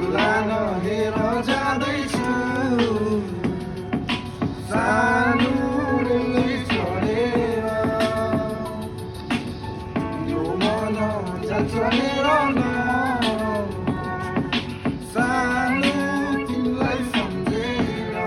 हजुरलाई नहेर जाँदैछु सानो रेलै छोडेर यो मन जान्छ मेरो न सानो तिमीलाई सम्झेर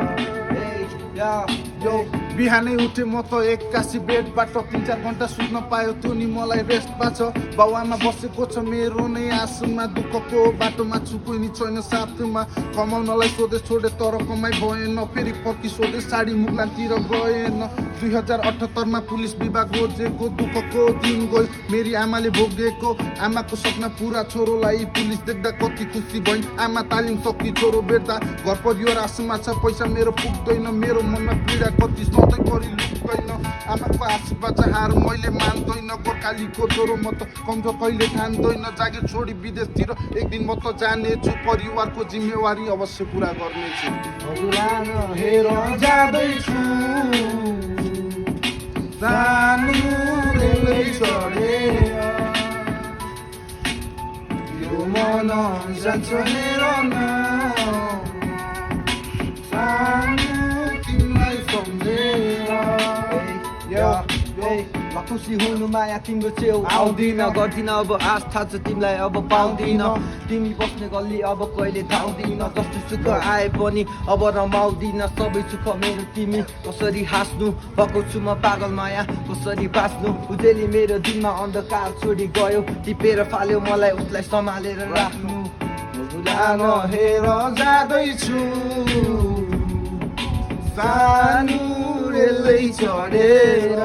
बिहानै उठे म त एक्कासी बेडबाट 3-4 घन्टा सुत्न पायो त्यो नि मलाई रेस्ट पाछ बाउआमा बसेको छ मेरो नै आँसुमा दुःखको बाटोमा छु कोही नि छैन साथमा कमाउनलाई सोधे छोडे तर कमाइ भएन फेरि फर्की सोधे साडी मुगलानतिर गएन 2078 मा पुलिस विभाग रोजेको दुःखको दिन गयो मेरी आमाले भोगेको आमाको सपना पुरा छोरोलाई पुलिस देख्दा कति खुसी भइन् आमा तालिम सकि छोरो बेट्दा घर परिवार आशमा छ पैसा मेरो पुग्दैन मेरो मनमा पीडा कति सधैँ परि लुक्दैन आमाको आशीर्वाद हार मैले मान्दैन गोर्खालीको छोरो म त कमजोर कहिले ठान्दैन जागिर छोडी विदेशतिर एक दिन म त जानेछु परिवारको जिम्मेवारी अवश्य पुरा गर्नेछु हजुरलाई नहेर जाँदैछु सानो रेलै चढेर यो मन जान्छ मेरो न सानो तिमीलाई सम्झेर खुसी हुनु माया तिम्रो छेउ आउँदिन गर्दिन अब आस्था छ तिमीलाई अब पाउँदिन तिमी बस्ने गल्ली अब कहिले धाउँदिन जस्तो सुख आए पनि अब रमाउँदिन सबै सुख मेरो तिमी कसरी हाँस्नु भएको छु म पागल माया कसरी बाँच्नु उजेली मेरो दिनमा अन्धकार छोडी गयो टिपेर फाल्यो मलाई उसलाई सम्हालेर राख्नु हजुरलाई नहेर जाँदैछु सानो रेलै चढेर